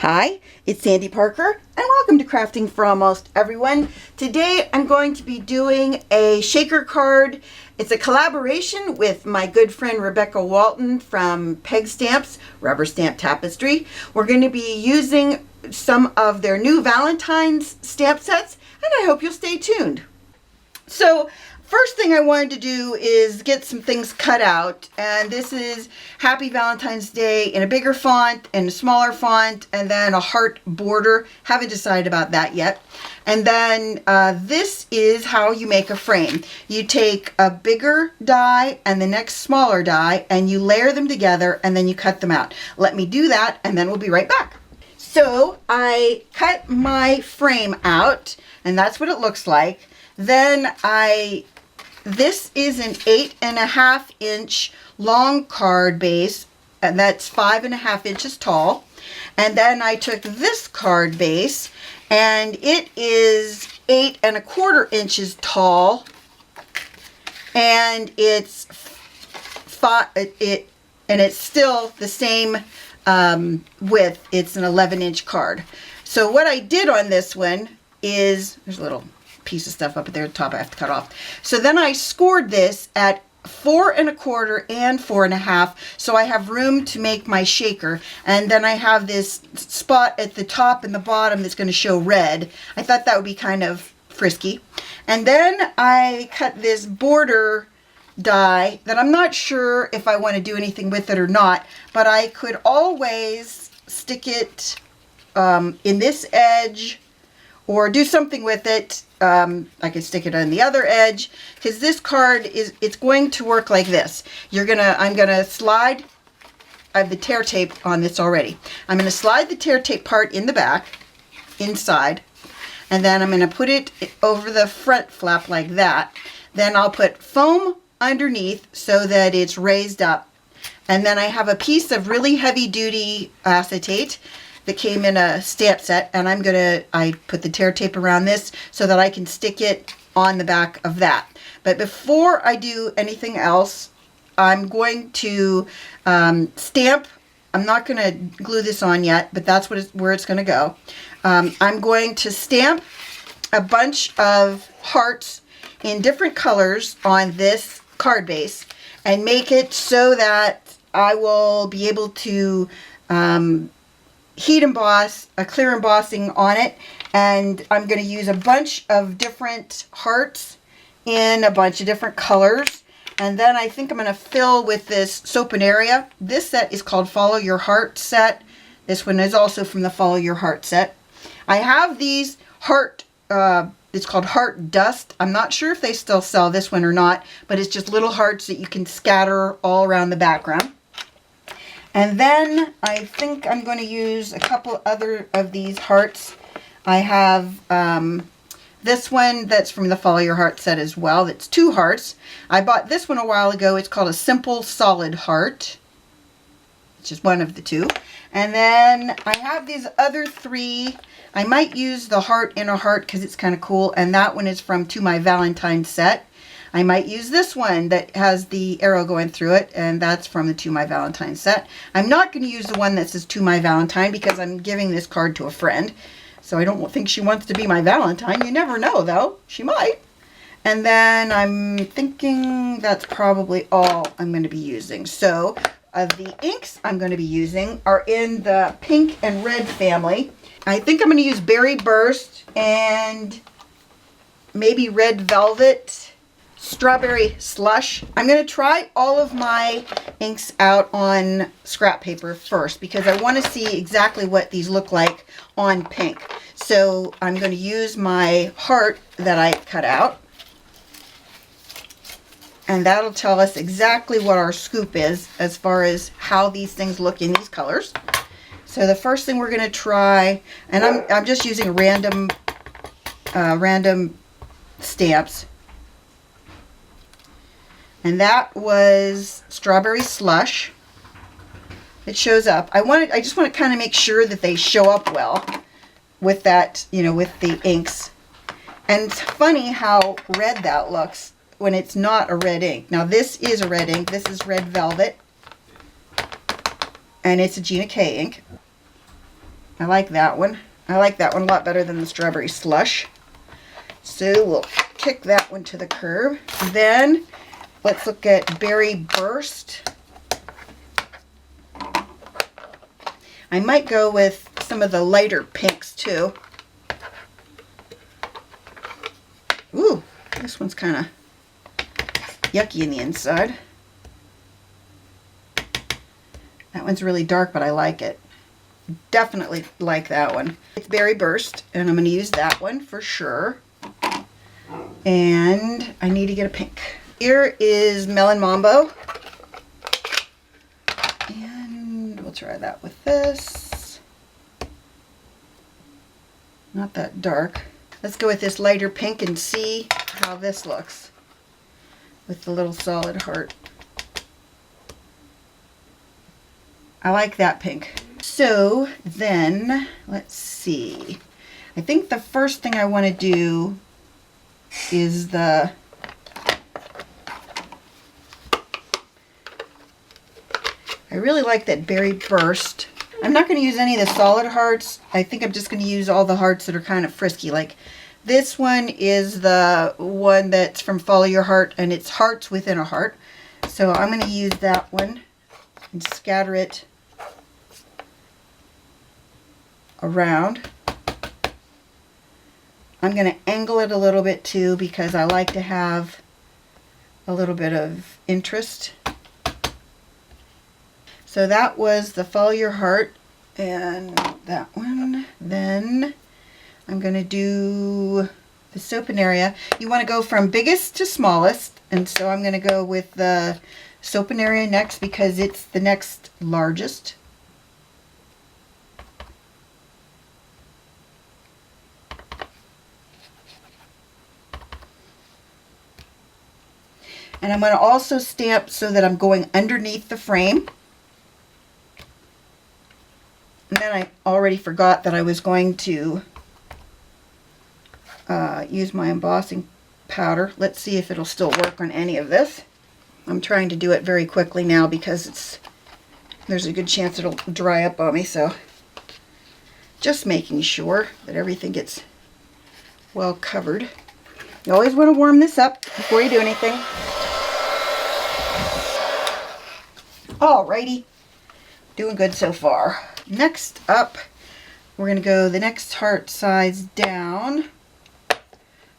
Hi, it's Sandy Parker, and welcome to Crafting for Almost Everyone. Today I'm going to be doing a shaker card. It's a collaboration with my good friend Rebecca Walton from Peg Stamps, Rubber Stamp Tapestry. We're going to be using some of their new Valentine's stamp sets, and I hope you'll stay tuned. So, first thing I wanted to do is get some things cut out, and this is Happy Valentine's Day in a bigger font and a smaller font, and then a heart border. Haven't decided about that yet. And then this is how you make a frame. You take a bigger die and the next smaller die, and you layer them together, and then you cut them out. Let me do that, and then we'll be right back. So I cut my frame out, and that's what it looks like. Then this is an 8.5 inch long card base, and that's 5.5 inches tall. And then I took this card base, and it is 8.25 inches tall, and it's still the same width. It's an 11-inch card. So what I did on this one is, there's a little piece of stuff up there at the top I have to cut off. So then I scored this at 4.25 and 4.5, so I have room to make my shaker. And then I have this spot at the top and the bottom that's going to show red. I thought that would be kind of frisky. And then I cut this border die that I'm not sure if I want to do anything with it or not, but I could always stick it in this edge or do something with it. I could stick it on the other edge, because this card it's going to work like this. I'm gonna slide, I have the tear tape on this already. I'm gonna slide the tear tape part in the back, inside, and then I'm gonna put it over the front flap like that. Then I'll put foam underneath so that it's raised up. And then I have a piece of really heavy duty acetate that came in a stamp set, and I put the tear tape around this so that I can stick it on the back of that. But before I do anything else, I'm going to stamp. I'm not going to glue this on yet, but that's where it's going to go. I'm going to stamp a bunch of hearts in different colors on this card base and make it so that I will be able to heat emboss, a clear embossing on it, and I'm going to use a bunch of different hearts in a bunch of different colors. And then I think I'm going to fill with this Soap and Area. This set is called Follow Your Heart set. This one is also from the Follow Your Heart set. I have these heart, it's called Heart Dust. I'm not sure if they still sell this one or not, but it's just little hearts that you can scatter all around the background. And then I think I'm going to use a couple other of these hearts. I have this one that's from the Follow Your Heart set as well. That's 2 hearts. I bought this one a while ago. It's called a Simple Solid Heart. It's just one of the 2. And then I have these other 3. I might use the heart in a heart because it's kind of cool. And that one is from To My Valentine set. I might use this one that has the arrow going through it, and that's from the To My Valentine set. I'm not going to use the one that says To My Valentine because I'm giving this card to a friend. So I don't think she wants to be my Valentine. You never know, though. She might. And then I'm thinking that's probably all I'm going to be using. So the inks I'm going to be using are in the pink and red family. I think I'm going to use Berry Burst and maybe Red Velvet. Strawberry Slush. I'm going to try all of my inks out on scrap paper first because I want to see exactly what these look like on pink. So I'm going to use my heart that I cut out, and that'll tell us exactly what our scoop is as far as how these things look in these colors. So the first thing we're going to try, and I'm just using random stamps. And that was Strawberry Slush. It shows up. I just want to kind of make sure that they show up well with that, with the inks. And it's funny how red that looks when it's not a red ink. Now this is a red ink. This is Red Velvet. And it's a Gina K ink. I like that one. I like that one a lot better than the Strawberry Slush. So we'll kick that one to the curb. Then let's look at Berry Burst. I might go with some of the lighter pinks too. Ooh, this one's kind of yucky in the inside. That one's really dark, but I like it. Definitely like that one. It's Berry Burst, and I'm going to use that one for sure. And I need to get a pink. Here is Melon Mambo. And we'll try that with this. Not that dark. Let's go with this lighter pink and see how this looks with the little solid heart. I like that pink. So then, let's see. I think the first thing I want to do is the I really like that Berry Burst. I'm not going to use any of the solid hearts. I think I'm just going to use all the hearts that are kind of frisky. Like this one is the one that's from Follow Your Heart, and it's hearts within a heart. So I'm going to use that one and scatter it around. I'm going to angle it a little bit too because I like to have a little bit of interest. So that was the Follow Your Heart and that one. Then I'm going to do the Soapinaria. You want to go from biggest to smallest, and so I'm going to go with the Soapinaria next because it's the next largest. And I'm going to also stamp so that I'm going underneath the frame. And then I already forgot that I was going to use my embossing powder. Let's see if it'll still work on any of this. I'm trying to do it very quickly now because there's a good chance it'll dry up on me. So just making sure that everything gets well covered. You always want to warm this up before you do anything. Alrighty, doing good so far. Next up, we're going to go the next heart size down,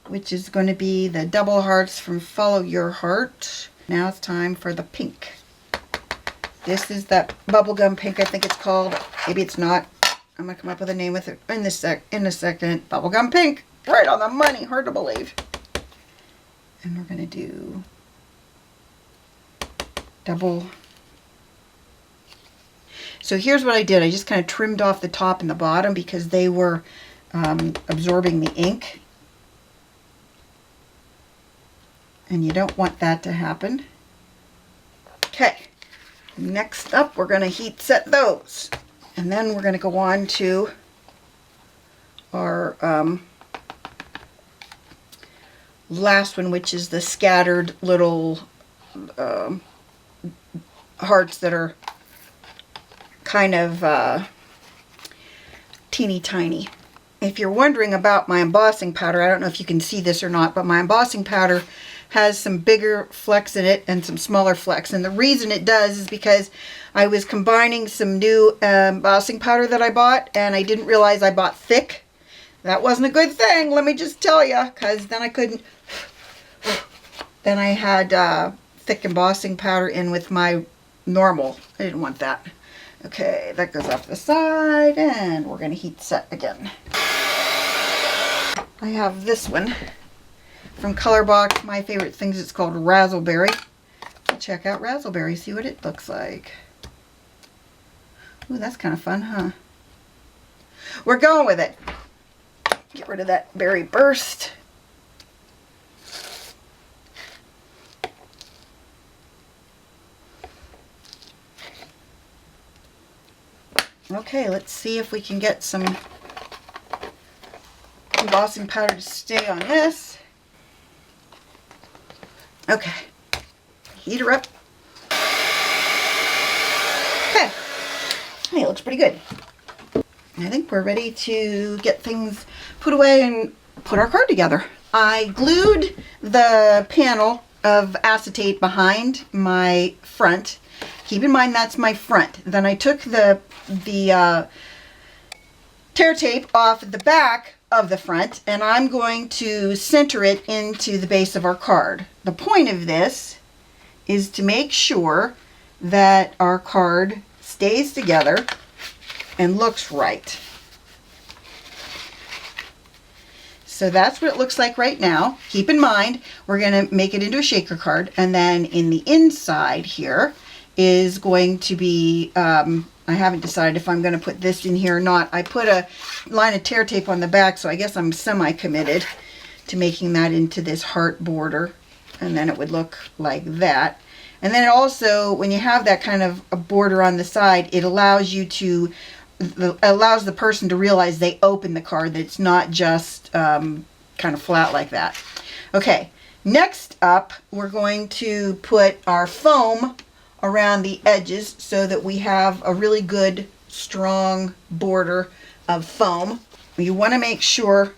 which is going to be the double hearts from Follow Your Heart. Now it's time for the pink. This is that Bubblegum pink, I think it's called. Maybe it's not. I'm going to come up with a name with it in a second. Bubblegum pink. Right on the money. Hard to believe. And we're going to do double. So here's what I did. I just kind of trimmed off the top and the bottom because they were absorbing the ink. And you don't want that to happen. Okay. Next up, we're going to heat set those. And then we're going to go on to our last one, which is the scattered little hearts that are kind of teeny tiny. If you're wondering about my embossing powder, I don't know if you can see this or not, but my embossing powder has some bigger flecks in it and some smaller flecks. And the reason it does is because I was combining some new embossing powder that I bought, and I didn't realize I bought thick. That wasn't a good thing, let me just tell you, because then I couldn't. Then I had thick embossing powder in with my normal. I didn't want that. Okay, that goes off to the side, and we're going to heat set again. I have this one from Colorbox. My favorite things, it's called Razzleberry. Check out Razzleberry, see what it looks like. Ooh, that's kind of fun, huh? We're going with it. Get rid of that Berry Burst. Okay, let's see if we can get some embossing powder to stay on this. Okay, heat her up. Okay, hey, it looks pretty good. I think we're ready to get things put away and put our card together. I glued the panel of acetate behind my front. Keep in mind that's my front. Then I took the tear tape off the back of the front, and I'm going to center it into the base of our card. The point of this is to make sure that our card stays together and looks right. So that's what it looks like right now. Keep in mind, we're going to make it into a shaker card, and then in the inside here is going to be, I haven't decided if I'm going to put this in here or not. I put a line of tear tape on the back, so I guess I'm semi-committed to making that into this heart border, and then it would look like that. And then also, when you have that kind of a border on the side, it allows you to, allows the person to realize they open the card, that it's not just kind of flat like that. Okay, next up, we're going to put our foam around the edges so that we have a really good, strong border of foam. You want to make sure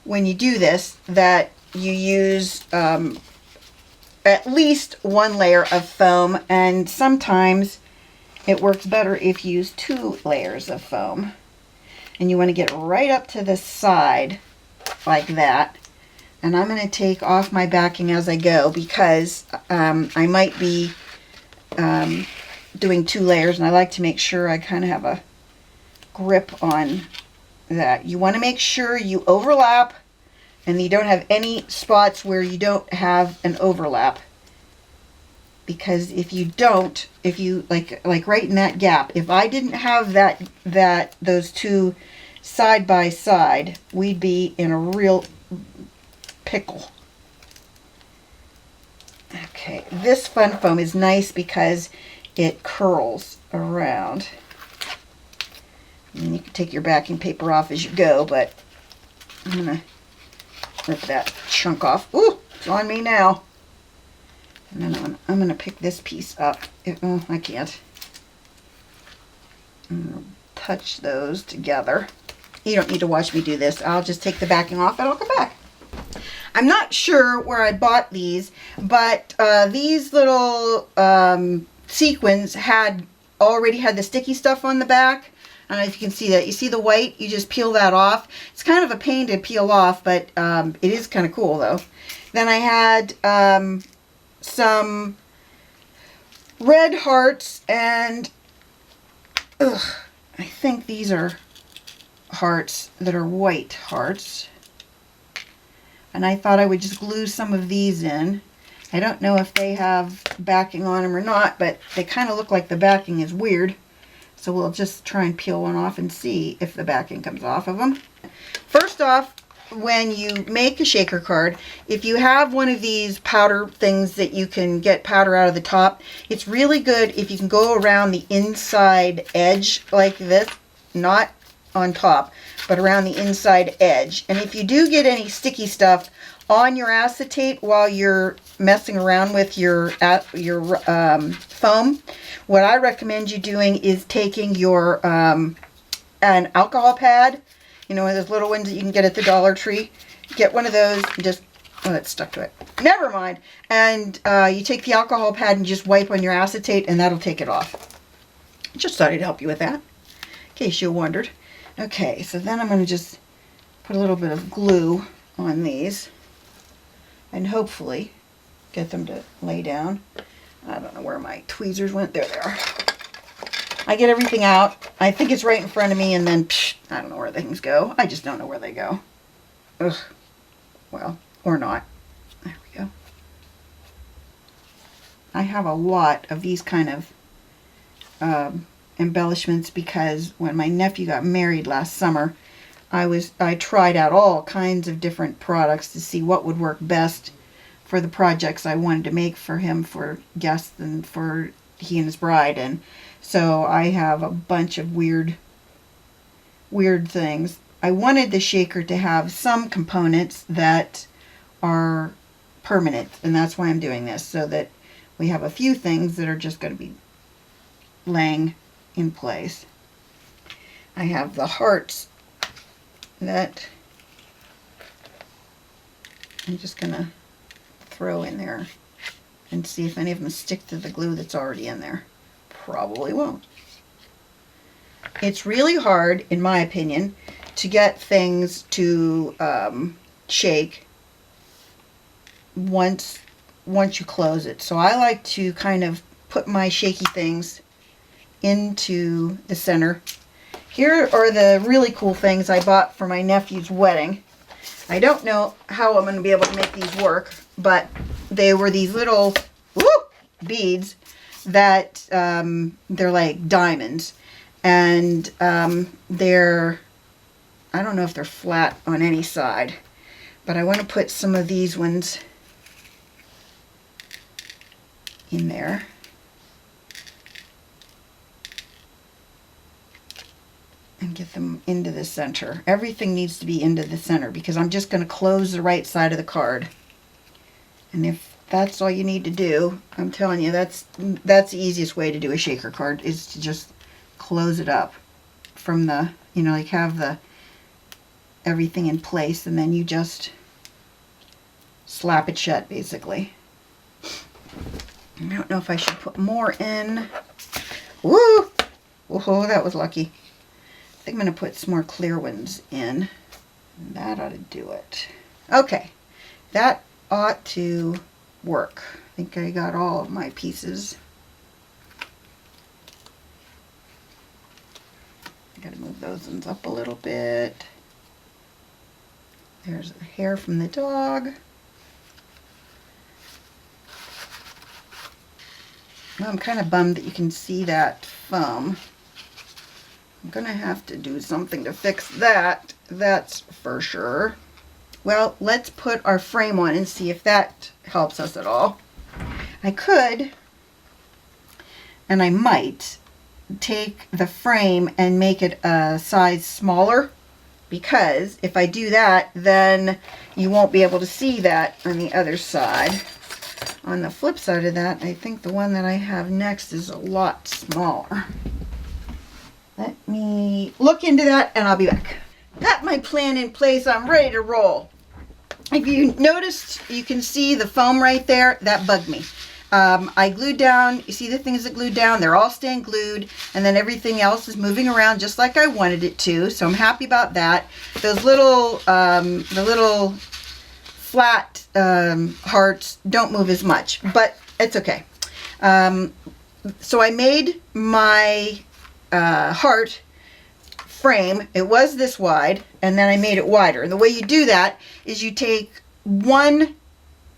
when you do this that you use at least one layer of foam, and sometimes it works better if you use 2 layers of foam. And you want to get right up to the side like that. And I'm going to take off my backing as I go because I might be doing 2 layers, and I like to make sure I kind of have a grip on that. You want to make sure you overlap and you don't have any spots where you don't have an overlap, because if you don't, if you like right in that gap, if I didn't have those 2 side by side, we'd be in a real pickle. Okay, this fun foam is nice because it curls around. And you can take your backing paper off as you go, but I'm going to rip that chunk off. Ooh, it's on me now. And then I'm going to pick this piece up. Oh, I can't. I'm going to touch those together. You don't need to watch me do this. I'll just take the backing off and I'll come back. I'm not sure where I bought these, but these little sequins already had the sticky stuff on the back. I don't know if you can see that. You see the white? You just peel that off. It's kind of a pain to peel off, but it is kind of cool though. Then I had some red hearts, and I think these are hearts that are white hearts. And I thought I would just glue some of these in. I don't know if they have backing on them or not, but they kind of look like the backing is weird. So we'll just try and peel one off and see if the backing comes off of them. First off, when you make a shaker card, if you have one of these powder things that you can get powder out of the top, it's really good if you can go around the inside edge like this, not on top, but around the inside edge. And if you do get any sticky stuff on your acetate while you're messing around with your foam, what I recommend you doing is taking your an alcohol pad, you know, one of those little ones that you can get at the Dollar Tree. Get one of those and just, oh, that's stuck to it. Never mind. And you take the alcohol pad and just wipe on your acetate, and that'll take it off. Just thought I'd help you with that, in case you wondered. Okay, so then I'm going to just put a little bit of glue on these and hopefully get them to lay down. I don't know where my tweezers went. There they are. I get everything out. I think it's right in front of me, and then I don't know where things go. I just don't know where they go. Ugh. Well, or not. There we go. I have a lot of these kind of embellishments because when my nephew got married last summer, I tried out all kinds of different products to see what would work best for the projects I wanted to make for him, for guests, and for he and his bride. And so I have a bunch of weird things. I wanted the shaker to have some components that are permanent, and that's why I'm doing this, so that we have a few things that are just going to be laying in place. I have the hearts that I'm just gonna throw in there and see if any of them stick to the glue that's already in there. Probably won't. It's really hard, in my opinion, to get things to shake once you close it. So I like to kind of put my shaky things into the center. Here are the really cool things I bought for my nephew's wedding. I don't know how I'm going to be able to make these work, but they were these little beads that they're like diamonds, and they're, I don't know if they're flat on any side, but I want to put some of these ones in there. And get them into the center. Everything needs to be into the center because I'm just going to close the right side of the card. And if that's all you need to do, I'm telling you, that's the easiest way to do a shaker card, is to just close it up from the, you know, like have the everything in place, and then you just slap it shut basically. I don't know if I should put more in. Woo! Whoa, that was lucky. I think I'm going to put some more clear ones in. That ought to do it. Okay, that ought to work. I think I got all of my pieces. I got to move those ones up a little bit. There's the hair from the dog. Well, I'm kind of bummed that you can see that foam. I'm going to have to do something to fix that, that's for sure. Well, let's put our frame on and see if that helps us at all. I could, and I might, take the frame and make it a size smaller, because if I do that, then you won't be able to see that on the other side. On the flip side of that, I think the one that I have next is a lot smaller. Let me look into that and I'll be back. Got my plan in place. I'm ready to roll. If you noticed, you can see the foam right there. That bugged me. I glued down, you see the things that glued down, they're all staying glued, and then everything else is moving around just like I wanted it to, so I'm happy about that. Those little, the little flat hearts don't move as much, but it's okay. So I made my heart frame. It was this wide, and then I made it wider. And the way you do that is you take one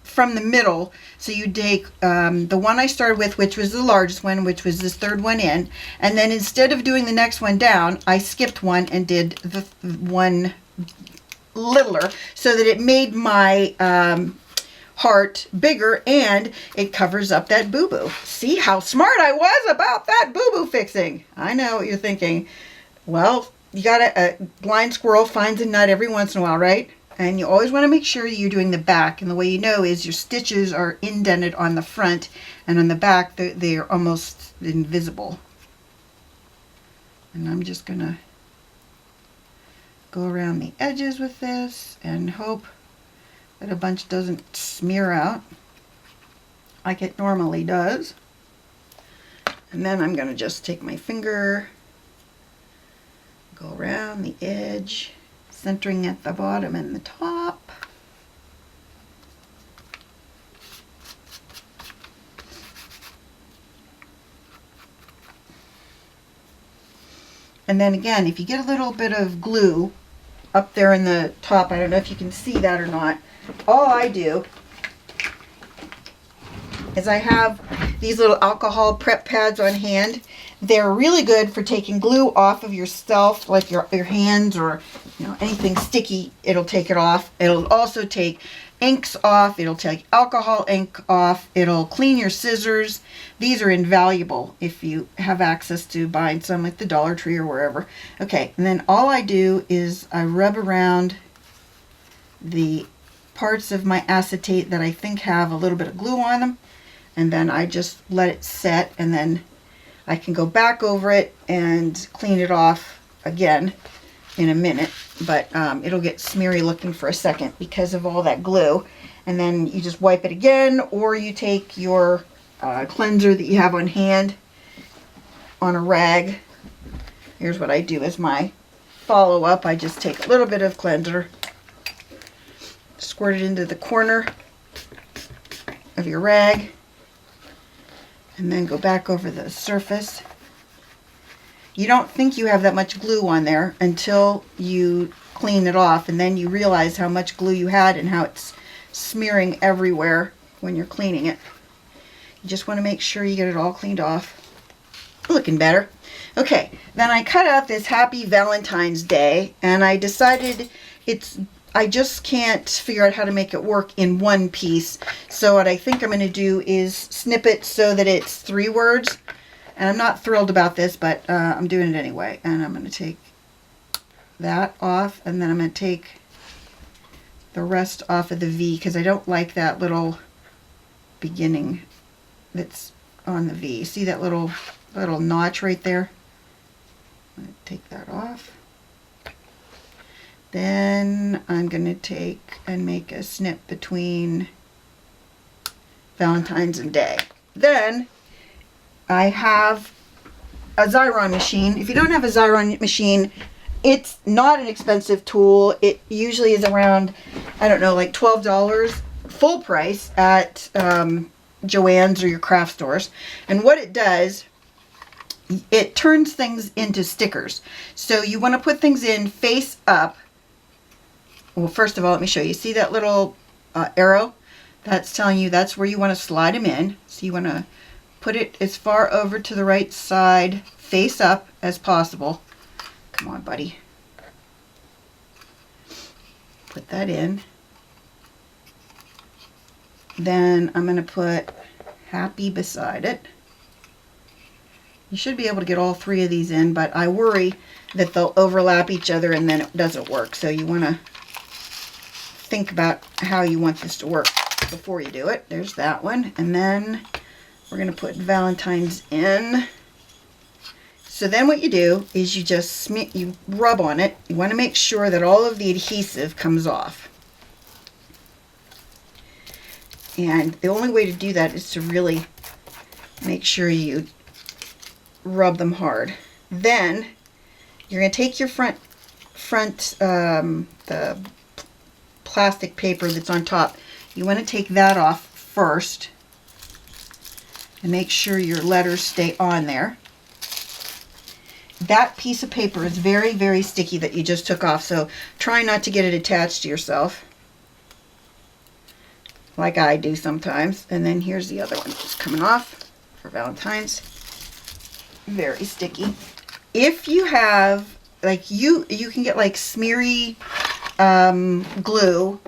from the middle. So you take the one I started with, which was the largest one, which was this third one in, and then instead of doing the next one down, I skipped one and did the one littler, so that it made my heart bigger and it covers up that boo-boo. See how smart I was about that boo-boo fixing? I know what you're thinking. Well, you got a blind squirrel finds a nut every once in a while, right? And you always want to make sure you're doing the back. And the way you know is your stitches are indented on the front, and on the back they're almost invisible. And I'm just going to go around the edges with this and hope that a bunch doesn't smear out like it normally does. And then I'm going to just take my finger, go around the edge, centering at the bottom and the top. And then again, if you get a little bit of glue up there in the top, I don't know if you can see that or not, all I do is I have these little alcohol prep pads on hand. They're really good for taking glue off of yourself, like your hands or anything sticky. It'll take it off. It'll also take inks off. It'll take alcohol ink off. It'll clean your scissors. These are invaluable if you have access to buying some at the Dollar Tree or wherever. Okay, and then all I do is I rub around the parts of my acetate that I think have a little bit of glue on them, and then I just let it set, and then I can go back over it and clean it off again in a minute, but it'll get smeary looking for a second because of all that glue. And then you just wipe it again, or you take your cleanser that you have on hand on a rag. Here's what I do as my follow-up. I just take a little bit of cleanser, squirt it into the corner of your rag, and then go back over the surface. You don't think you have that much glue on there until you clean it off, and then you realize how much glue you had and how it's smearing everywhere when you're cleaning it. You just want to make sure you get it all cleaned off. Looking better. Okay, then I cut out this Happy Valentine's Day, and I decided I just can't figure out how to make it work in one piece. So what I think I'm going to do is snip it so that it's 3 words. And I'm not thrilled about this, but I'm doing it anyway. And I'm going to take that off, and then I'm going to take the rest off of the V, because I don't like that little beginning that's on the V. See that little notch right there? I'm going to take that off. Then I'm going to take and make a snip between Valentine's and Day. Then I have a Xyron machine. If you don't have a Xyron machine, it's not an expensive tool. It usually is around, I don't know, like $12 full price at Joann's or your craft stores. And what it does, it turns things into stickers. So you want to put things in face up. Well, first of all, let me show you. See that little arrow? That's telling you that's where you want to slide them in. So you want to put it as far over to the right side, face up as possible. Come on, buddy. Put that in. Then I'm going to put Happy beside it. You should be able to get all 3 of these in, but I worry that they'll overlap each other and then it doesn't work. So you want to think about how you want this to work before you do it. There's that one. And then we're going to put Valentine's in. So then what you do is you just you rub on it. You want to make sure that all of the adhesive comes off. And the only way to do that is to really make sure you rub them hard. Then you're going to take your the plastic paper that's on top. You want to take that off first and make sure your letters stay on there. That piece of paper is very, very sticky that you just took off, so try not to get it attached to yourself like I do sometimes. And then here's the other one just coming off for Valentine's. Very sticky. If you have, like, you can get like smeary glue.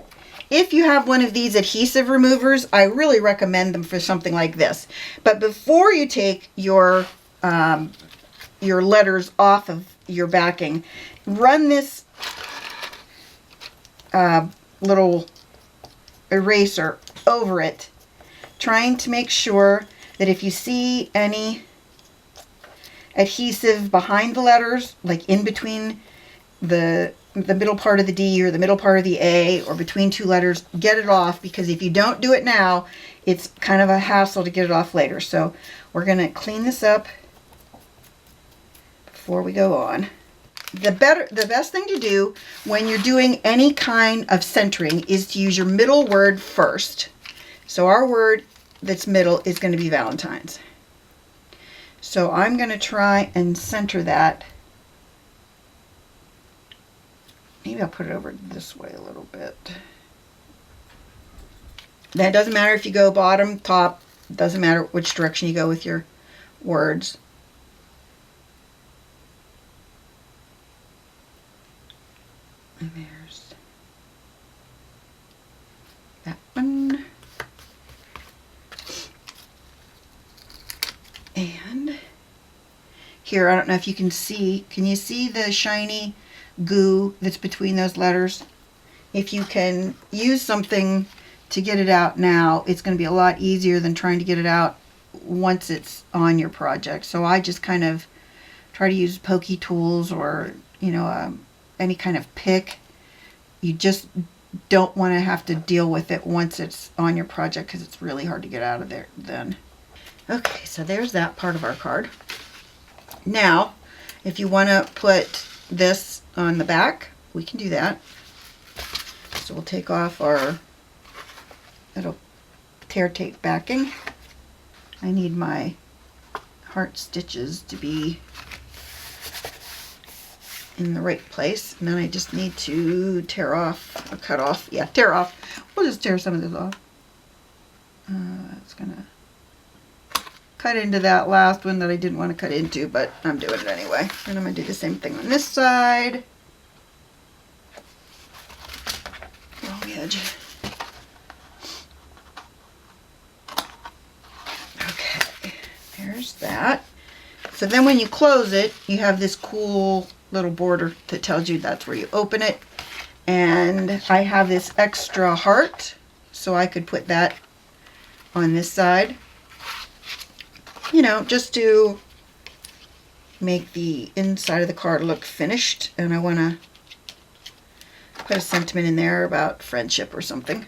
If you have one of these adhesive removers, I really recommend them for something like this. But before you take your letters off of your backing, run this little eraser over it, trying to make sure that if you see any adhesive behind the letters, like in between the middle part of the D or the middle part of the A or between 2 letters, get it off, because if you don't do it now, it's kind of a hassle to get it off later. So we're going to clean this up before we go on. The best thing to do when you're doing any kind of centering is to use your middle word first. So our word that's middle is going to be Valentine's. So I'm going to try and center that. Maybe I'll put it over this way a little bit. That doesn't matter if you go bottom, top, doesn't matter which direction you go with your words. And there's that one. And here, I don't know if you can see, can you see the shiny goo that's between those letters? If you can use something to get it out now, it's going to be a lot easier than trying to get it out once it's on your project. So I just kind of try to use pokey tools or you know, any kind of pick. You just don't want to have to deal with it once it's on your project because it's really hard to get out of there then. Okay, so there's that part of our card. Now, if you want to put this on the back, we can do that. So we'll take off our little tear tape backing. I need my heart stitches to be in the right place, and then I just need to tear off or cut off. Yeah, tear off. We'll just tear some of this off. It's gonna cut into that last one that I didn't want to cut into, but I'm doing it anyway. And I'm gonna do the same thing on this side. Wrong edge. Okay, there's that. So then when you close it, you have this cool little border that tells you that's where you open it. And I have this extra heart, so I could put that on this side, you know, just to make the inside of the card look finished. And I want to put a sentiment in there about friendship or something.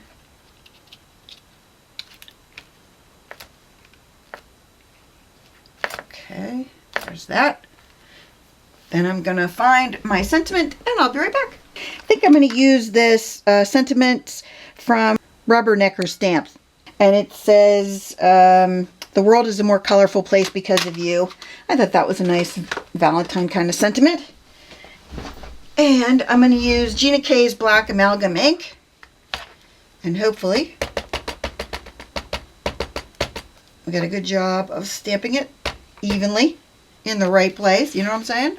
Okay, there's that. Then I'm going to find my sentiment and I'll be right back. I think I'm going to use this sentiment from Rubbernecker Stamps. And it says, the world is a more colorful place because of you. I thought that was a nice Valentine kind of sentiment. And I'm going to use Gina K's Black Amalgam ink. And hopefully we got a good job of stamping it evenly in the right place. You know what I'm saying?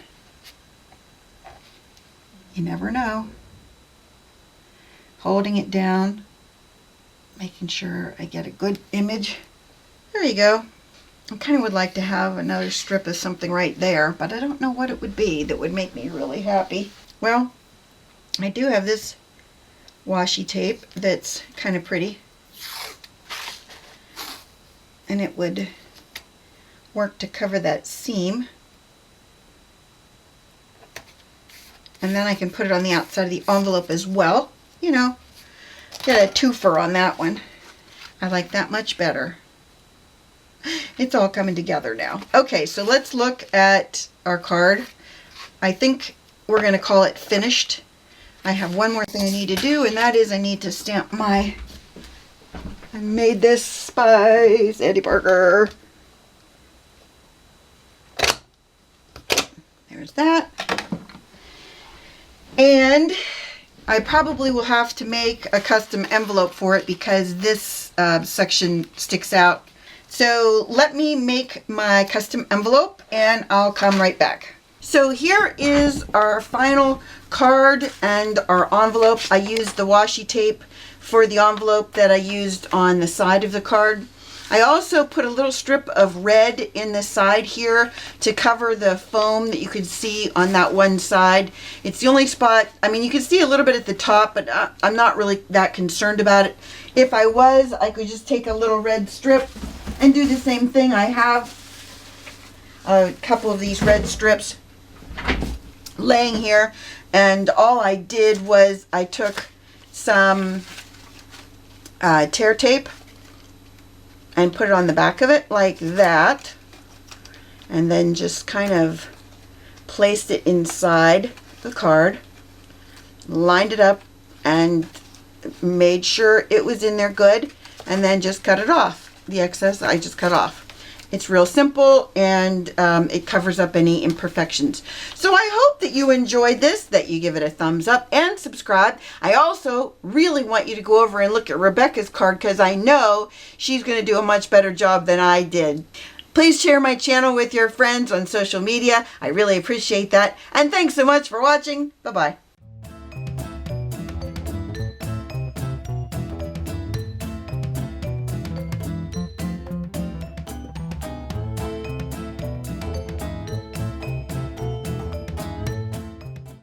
You never know. Holding it down, making sure I get a good image. There you go. I kind of would like to have another strip of something right there, but I don't know what it would be that would make me really happy. Well, I do have this washi tape that's kind of pretty. And it would work to cover that seam. And then I can put it on the outside of the envelope as well. You know, get a twofer on that one. I like that much better. It's all coming together now. Okay, so let's look at our card. I think we're going to call it finished. I have one more thing I need to do, and that is I need to stamp my... I made this by Sandy Parker. There's that. And I probably will have to make a custom envelope for it because this section sticks out. So let me make my custom envelope and I'll come right back. So here is our final card and our envelope. I used the washi tape for the envelope that I used on the side of the card. I also put a little strip of red in the side here to cover the foam that you could see on that one side. It's the only spot, I mean, you can see a little bit at the top, but I'm not really that concerned about it. If I was, I could just take a little red strip and do the same thing. I have a couple of these red strips laying here, and all I did was I took some tear tape and put it on the back of it like that, and then just kind of placed it inside the card, lined it up and made sure it was in there good, and then just cut it off. The excess I just cut off. It's real simple, and it covers up any imperfections. So I hope that you enjoyed this, that you give it a thumbs up and subscribe. I also really want you to go over and look at Rebecca's card because I know she's going to do a much better job than I did. Please share my channel with your friends on social media. I really appreciate that. And thanks so much for watching. Bye-bye.